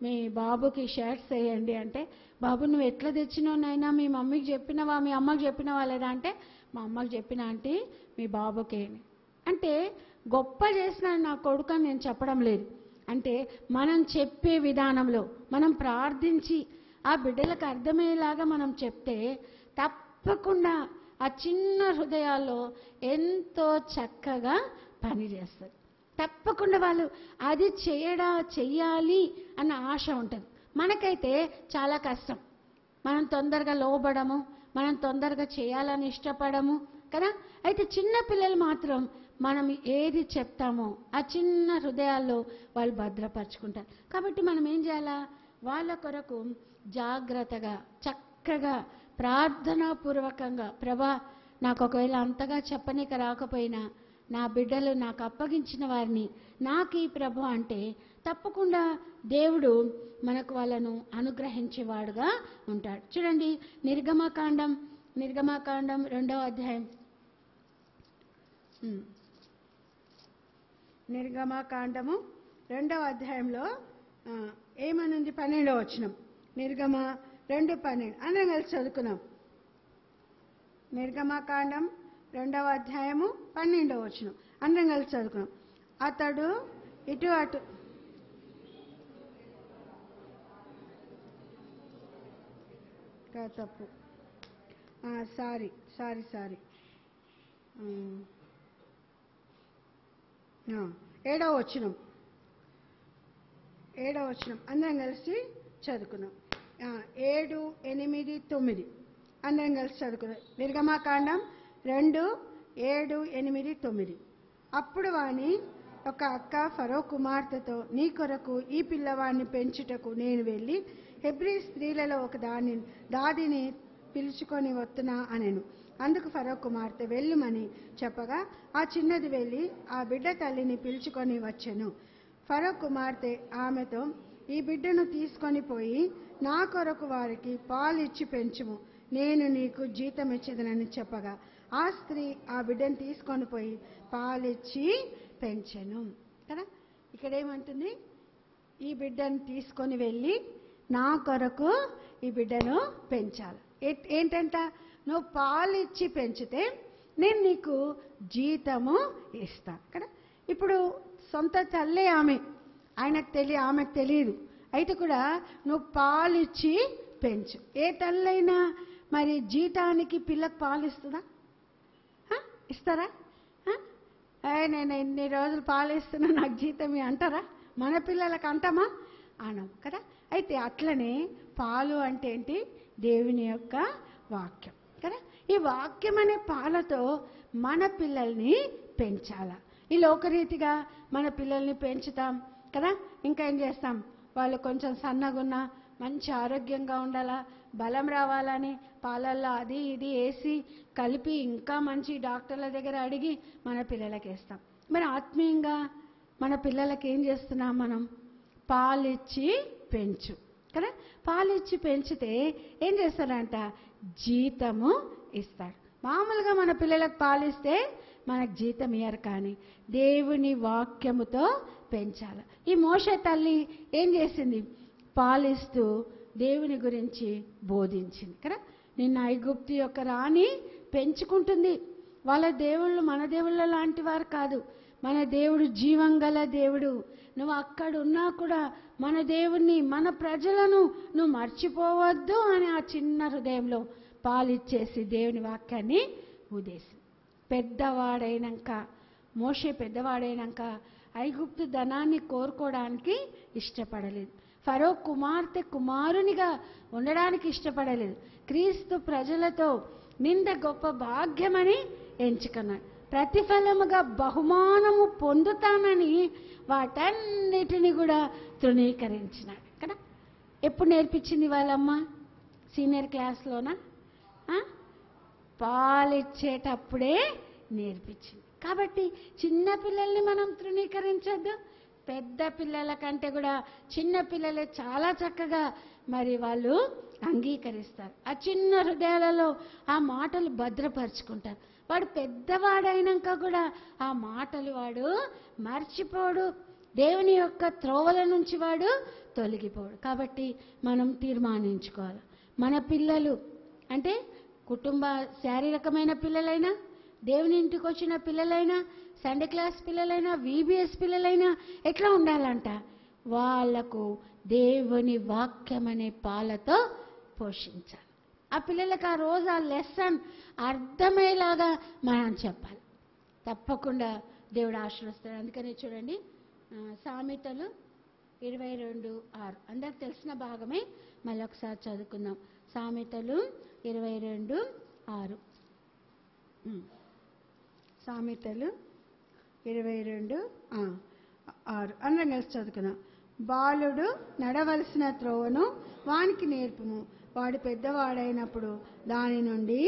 A: మీ బాబుకి షర్ట్స్ వేయండి అంటే, బాబు నువ్వు ఎట్లా తెచ్చినావు నాయనా, మీ మమ్మీకి చెప్పినవా మీ అమ్మకి చెప్పినవా లేదా అంటే, మా అమ్మకి చెప్పిన ఆంటీ మీ బాబుకి అంటే గొప్ప చేసిన నా కొడుకు అని నేను చెప్పడం లేదు. అంటే మనం చెప్పే విధానంలో మనం ప్రార్థించి ఆ బిడ్డలకు అర్థమయ్యేలాగా మనం చెప్తే తప్పకుండా ఆ చిన్న హృదయాల్లో ఎంతో చక్కగా పనిచేస్తుంది. తప్పకుండా వాళ్ళు అది చెయ్యాలి అన్న ఆశ ఉంటుంది. మనకైతే చాలా కష్టం, మనం తొందరగా లోబడము, మనం తొందరగా చేయాలని ఇష్టపడము కదా. అయితే చిన్న పిల్లలు మాత్రం మనం ఏది చెప్తామో ఆ చిన్న హృదయాల్లో వాళ్ళు భద్రపరుచుకుంటారు. కాబట్టి మనం ఏం చేయాలా, వాళ్ళ కొరకు జాగ్రత్తగా చక్కగా ప్రార్థనాపూర్వకంగా, ప్రభా నాకు ఒకవేళ అంతగా చెప్పనీక రాకపోయినా నా బిడ్డలు నాకు అప్పగించిన వారిని నాకు ఈ ప్రభు అంటే తప్పకుండా దేవుడు మనకు వాళ్ళను అనుగ్రహించేవాడుగా ఉంటాడు. చూడండి నిర్గమకాండం 2వ అధ్యాయం, నిర్గమకాండము 2వ అధ్యాయంలో ఏమనుంది, 12వ వచనం. నిర్గమ 2:12 అందరం కలిసి చదువుకున్నాం. నిర్గమకాండం 2వ అధ్యాయము 12వ వచనం అందరం కలిసి చదువుకున్నాం. అతడు ఇటు అటు తప్పు సారీ 7వ వచనం అందరం కలిసి చదువుకున్నాం. 7, 8, 9 అందరం కలిసి చదువుకున్నాం. నిర్గమకాండం 2, 7, 8, 9. అప్పుడు వాని ఒక అక్క ఫరో కుమార్తెతో, నీ కొరకు ఈ పిల్లవాడిని పెంచుటకు నేను వెళ్ళి హెబ్రీ స్త్రీలలో ఒక దాదిని పిలుచుకొని వస్తున్నా అనెను. అందుకు ఫరో కుమార్తె వెళ్ళుమని చెప్పగా ఆ చిన్నది వెళ్ళి ఆ బిడ్డ తల్లిని పిలుచుకొని వచ్చెను. ఫరో కుమార్తె ఆమెతో, ఈ బిడ్డను తీసుకొని పోయి నా కొరకు వారికి పాలు ఇచ్చి పెంచుము, నేను నీకు జీతం ఇచ్చేదనని చెప్పగా ఆ స్త్రీ ఆ బిడ్డను తీసుకొని పోయి పాలిచ్చి పెంచెను కదా. ఇక్కడ ఏమంటుంది, ఈ బిడ్డను తీసుకొని వెళ్ళి నా కొరకు ఈ బిడ్డను పెంచాలి. ఏంటంట, నువ్వు పాలిచ్చి పెంచితే నేను నీకు జీతము ఇస్తాను కదా. ఇప్పుడు సొంత తల్లే ఆమెకు తెలియదు. అయితే కూడా నువ్వు పాలిచ్చి పెంచు. ఏ తల్లైనా మరి జీతానికి పిల్లకు పాలు ఇస్తుందా? ఇస్తారా? నేను ఇన్ని రోజులు పాలు ఇస్తున్నా నాకు జీతం అంటారా? మన పిల్లలకు అంటామా? అనం కదా. అయితే అట్లనే పాలు అంటే ఏంటి, దేవుని యొక్క వాక్యం కదా. ఈ వాక్యం అనే పాలతో మన పిల్లల్ని పెంచాల. ఈ లోకరీతిగా మన పిల్లల్ని పెంచుతాం కదా. ఇంకా ఏం చేస్తాం, వాళ్ళు కొంచెం సన్నగున్నా మంచి ఆరోగ్యంగా ఉండాలా, బలం రావాలని పాలల్లో అది ఇది వేసి కలిపి ఇంకా మంచి డాక్టర్ల దగ్గర అడిగి మన పిల్లలకి వేస్తాం. మరి ఆత్మీయంగా మన పిల్లలకి ఏం చేస్తున్నాం మనం, పాలిచ్చి పెంచు కదా. పాలిచ్చి పెంచితే ఏం చేస్తాడంట, జీతము ఇస్తాడు. మామూలుగా మన పిల్లలకు పాలిస్తే మనకు జీతం ఇయ్యరు, కానీ దేవుని వాక్యముతో పెంచాలి. ఈ మోషే తల్లి ఏం చేసింది, పాలిస్తూ దేవుని గురించి బోధించింది కదా. నిన్న ఐగుప్తు యొక్క రాణి పెంచుకుంటుంది. వాళ్ళ దేవుళ్ళు మన దేవుళ్ళ లాంటి వారు కాదు. మన దేవుడు జీవంగల దేవుడు. నువ్వు అక్కడున్నా కూడా మన దేవుణ్ణి, మన ప్రజలను నువ్వు మర్చిపోవద్దు అని ఆ చిన్న హృదయంలో పాలిచ్చేసి దేవుని వాక్యాన్ని ఉదేశం. మోషే పెద్దవాడైనాక ఐగుప్తు ధనాన్ని కోరుకోవడానికి ఇష్టపడలేదు. ఫరో కుమార్తె కుమారునిగా ఉండడానికి ఇష్టపడలేదు. క్రీస్తు ప్రజలతో నింద గొప్ప భాగ్యమని ఎంచుకున్నాడు. ప్రతిఫలముగా బహుమానము పొందుతానని వాటన్నిటిని కూడా తృణీకరించినాడు కదా. ఎప్పుడు నేర్పించింది వాళ్ళమ్మ? సీనియర్ క్లాస్లోనా? పాలిచ్చేటప్పుడే నేర్పించింది. కాబట్టి చిన్న పిల్లల్ని మనం తృణీకరించొద్దు. పెద్ద పిల్లల కంటే కూడా చిన్న పిల్లలే చాలా చక్కగా మరి వాళ్ళు అంగీకరిస్తారు. ఆ చిన్న హృదయాలలో ఆ మాటలు భద్రపరుచుకుంటారు. వాడు పెద్దవాడైనాక కూడా ఆ మాటలు వాడు మర్చిపోడు. దేవుని యొక్క త్రోవల నుంచి వాడు తొలగిపోడు. కాబట్టి మనం తీర్మానించుకోవాలి. మన పిల్లలు అంటే కుటుంబ శారీరకమైన పిల్లలైనా, దేవుని ఇంటికి వచ్చిన పిల్లలైనా, సండే క్లాస్ పిల్లలైనా, VBS పిల్లలైనా ఎట్లా ఉండాలంట? వాళ్లకు దేవుని వాక్యం అనే పాలతో పోషించాలి. ఆ పిల్లలకు ఆ రోజు ఆ లెసన్ అర్థమయ్యేలాగా మనం చెప్పాలి. తప్పకుండా దేవుడు ఆశీర్వదిస్తాడు. అందుకనే చూడండి, సామెతలు 22:6 అందరికి తెలిసిన భాగమే, మళ్ళీ ఒకసారి చదువుకుందాం. సామెతలు 22:6. సామెతలు 22:6 అందరం కలిసి చదువుకుందాం. బాలుడు నడవలసిన త్రోవను వానికి నేర్పుము, వాడు పెద్దవాడైనప్పుడు దాని నుండి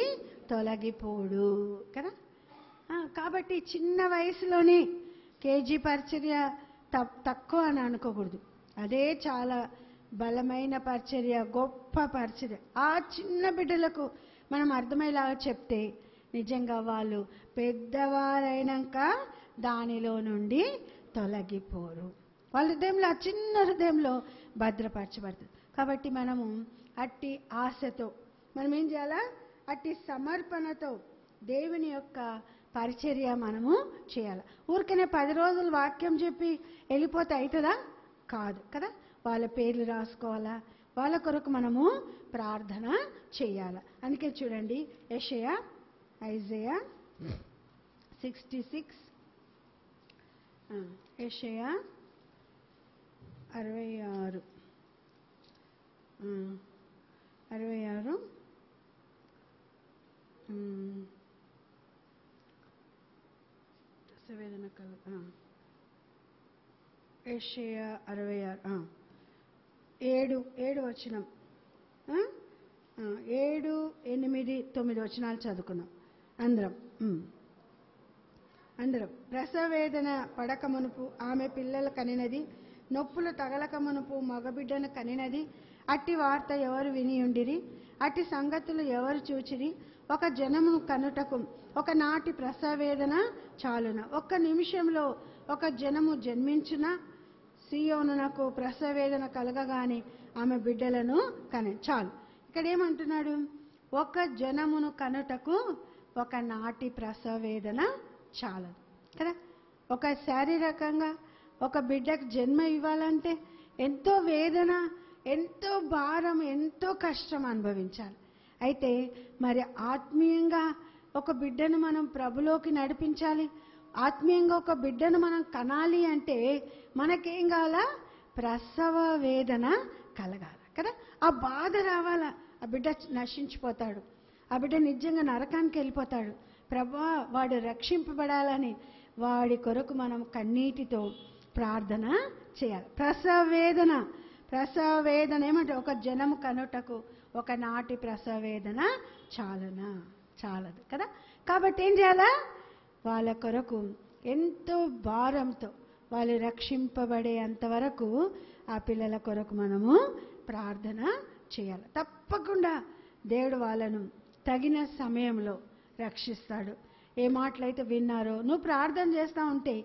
A: తొలగిపోడు కదా. కాబట్టి చిన్న వయసులోనే కేజీ పరిచర్య తక్కువ అని అనుకోకూడదు. అదే చాలా బలమైన పరిచర్య, గొప్ప పరిచర్య. ఆ చిన్న బిడ్డలకు మనం అర్థమయ్యేలాగా చెప్తే నిజంగా వాళ్ళు పెద్దవారైనాక దానిలో నుండి తొలగిపోరు. వాళ్ళ హృదయంలో, ఆ చిన్న హృదయంలో భద్రపరచబడుతుంది. కాబట్టి మనము అట్టి ఆశతో మనం ఏం చేయాలా? అట్టి సమర్పణతో దేవుని యొక్క పరిచర్య మనము చేయాలి. ఊరికనే 10 రోజులు వాక్యం చెప్పి వెళ్ళిపోతే అవుతుందా? కాదు కదా. వాళ్ళ పేర్లు రాసుకోవాలా, వాళ్ళ కొరకు మనము ప్రార్థన చేయాలి. అందుకే చూడండి, ఐజయా 66, యెషయా 66, వేదన కల యెషయా 66 7 వచనం, 7, 8, 9 వచనాలు చదువుకున్నాం అందరం. ప్రసవేదన పడక మునుపు ఆమె పిల్లలు కనినది, నొప్పులు తగలక మునుపు మగబిడ్డను కనినది. అట్టి వార్త ఎవరు వినియుండిరి? అట్టి సంగతులు ఎవరు చూచిరి? ఒక జనము కనుటకు ఒక నాటి ప్రసవేదన చాలున, ఒక్క నిమిషంలో ఒక జనము జన్మించున. సియోనునకు ప్రసవేదన కలగగానే ఆమె బిడ్డలను చాలు. ఇక్కడ ఏమంటున్నాడు? ఒక జనమును కనుటకు ఒక నాటి ప్రసవేదన చాలదు కదా. ఒక శారీరకంగా ఒక బిడ్డకు జన్మ ఇవ్వాలంటే ఎంతో వేదన, ఎంతో భారం, ఎంతో కష్టం అనుభవించాలి. అయితే మరి ఆత్మీయంగా ఒక బిడ్డను మనం ప్రభులోకి నడిపించాలి, ఆత్మీయంగా ఒక బిడ్డను మనం కనాలి అంటే మనకేం కావాలా? ప్రసవ వేదన కలగాల కదా. ఆ బాధ రావాలా. ఆ బిడ్డ నశించిపోతాడు, ఆ బిడ్డ నిజంగా నరకానికి వెళ్ళిపోతాడు. ప్రభువా వాడు రక్షింపబడాలని వాడి కొరకు మనం కన్నీటితో ప్రార్థన చేయాలి. ప్రసవ వేదన ఏమంటే ఒక జనము కనుటకు ఒక నాటి ప్రసవ వేదన చాలదు కదా. కాబట్టి ఏం చేయాలా? వాళ్ళ కొరకు ఎంతో భారంతో వాళ్ళు రక్షింపబడే అంతవరకు ఆ పిల్లల కొరకు మనము ప్రార్థన చేయాలి. తప్పకుండా దేవుడు వాళ్ళను తగిన సమయంలో రక్షిస్తాడు. ఏ మాటలైతే విన్నారో నువ్వు ప్రార్థన చేస్తూ ఉంటే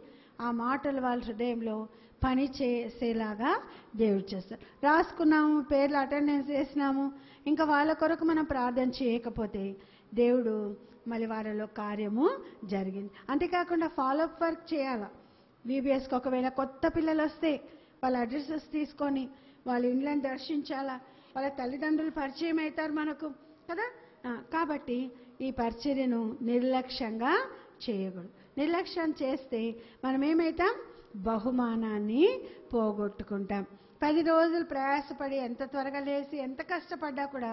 A: ఆ మాటలు వాళ్ళ హృదయంలో పని చేసేలాగా దేవుడు చేస్తాడు. రాసుకున్నాము, పేర్లు అటెండెన్స్ చేసినాము, ఇంకా వాళ్ళ కొరకు మనం ప్రార్థన చేయకపోతే దేవుడు మళ్ళీ వారిలో కార్యము జరిగింది. అంతేకాకుండా ఫాలోఅప్ వర్క్ చేయాలి. VBSకి ఒకవేళ కొత్త పిల్లలు వస్తే వాళ్ళ అడ్రసెస్ తీసుకొని వాళ్ళ ఇండ్లను దర్శించాలా, వాళ్ళ తల్లిదండ్రులు పరిచయం అవుతారు మనకు కదా. కాబట్టి ఈ పరిచర్యను నిర్లక్ష్యంగా చేయకూడదు. నిర్లక్ష్యం చేస్తే మనం ఏమవుతాం? బహుమానాన్ని పోగొట్టుకుంటాం. 10 రోజులు ప్రయాసపడి ఎంత త్వరగా లేచి ఎంత కష్టపడ్డా కూడా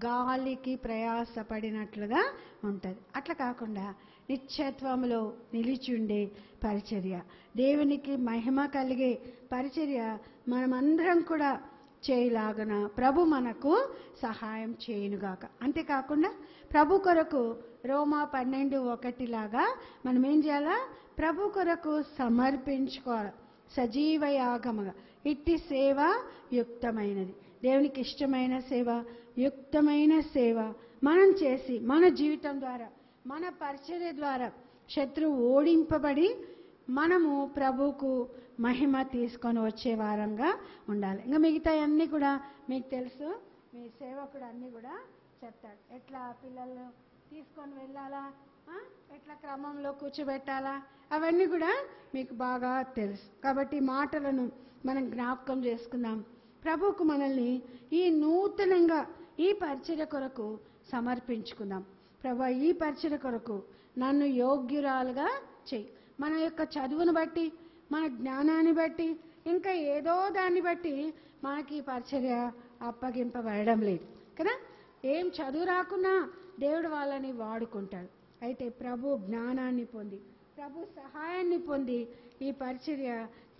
A: గాలికి ప్రయాసపడినట్లుగా ఉంటుంది. అట్లా కాకుండా నిత్యత్వంలో నిలిచుండే పరిచర్య, దేవునికి మహిమ కలిగే పరిచర్య మనమందరం కూడా చేయలాగన ప్రభు మనకు సహాయం చేయునుగాక. అంతేకాకుండా ప్రభు కొరకు రోమా 12:1 లాగా మనం ఏం చేయాలా? ప్రభు కొరకు సమర్పించుకోవాలి. సజీవ యాగముగా ఇట్టి సేవ యుక్తమైనది. దేవునికి ఇష్టమైన సేవ, యుక్తమైన సేవ మనం చేసి మన జీవితం ద్వారా, మన పరిచర్య ద్వారా శత్రువు ఓడింపబడి మనము ప్రభువుకు మహిమ తీసుకొని వచ్చే వారంగా ఉండాలి. ఇంకా మిగతా అన్నీ కూడా మీకు తెలుసు. మీ సేవకుడు అన్నీ కూడా చెప్తాడు. ఎట్లా పిల్లలు తీసుకొని వెళ్ళాలా, ఎట్లా క్రమంలో కూర్చోబెట్టాలా, అవన్నీ కూడా మీకు బాగా తెలుసు. కాబట్టి మాటలను మనం జ్ఞాపకం చేసుకుందాం. ప్రభువుకు మనల్ని ఈ నూతనంగా ఈ పరిచర్య కొరకు సమర్పించుకుందాం. ప్రభు, ఈ పరిచర్య కొరకు నన్ను యోగ్యురాలుగా చెయ్యి. మన యొక్క చదువును బట్టి, మన జ్ఞానాన్ని బట్టి, ఇంకా ఏదో దాన్ని బట్టి మనకి ఈ పరిచర్య అప్పగింపబడడం లేదు కదా. ఏం చదువు రాకున్నా దేవుడు వాళ్ళని వాడుకుంటాడు. అయితే ప్రభు జ్ఞానాన్ని పొంది, ప్రభు సహాయాన్ని పొంది ఈ పరిచర్య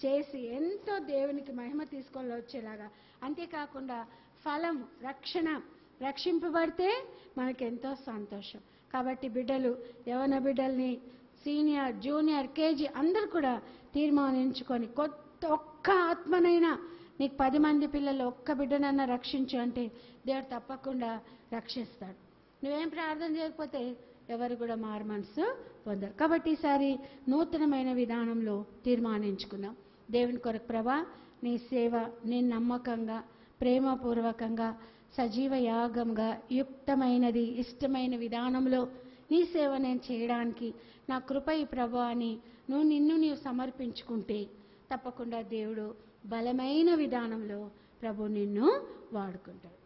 A: చేసి ఎంతో దేవునికి మహిమ తీసుకొని వచ్చేలాగా, అంతేకాకుండా ఫలం, రక్షింపబడితే మనకెంతో సంతోషం. కాబట్టి బిడ్డలు, యవన బిడ్డల్ని, సీనియర్, జూనియర్, కేజీ అందరూ కూడా తీర్మానించుకొని ఒక్క ఆత్మనైనా, నీకు 10 మంది పిల్లలు ఒక్క బిడ్డనన్నా రక్షించు అంటే దేవుడు తప్పకుండా రక్షిస్తాడు. నువ్వేం ప్రార్థన చేయకపోతే ఎవరు కూడా మారు మనసు పొందరు. కాబట్టి ఈసారి నూతనమైన విధానంలో తీర్మానించుకుందాం. దేవుని కొరకు ప్రభా, నీ సేవ నేను నమ్మకంగా, ప్రేమపూర్వకంగా, సజీవ యాగంగా, యుక్తమైనది, ఇష్టమైన విధానంలో నీ సేవ నేను చేయడానికి నా కృప ఈ ప్రభా అని నీవు సమర్పించుకుంటే తప్పకుండా దేవుడు బలమైన విధానంలో ప్రభు నిన్ను వాడుకుంటాడు.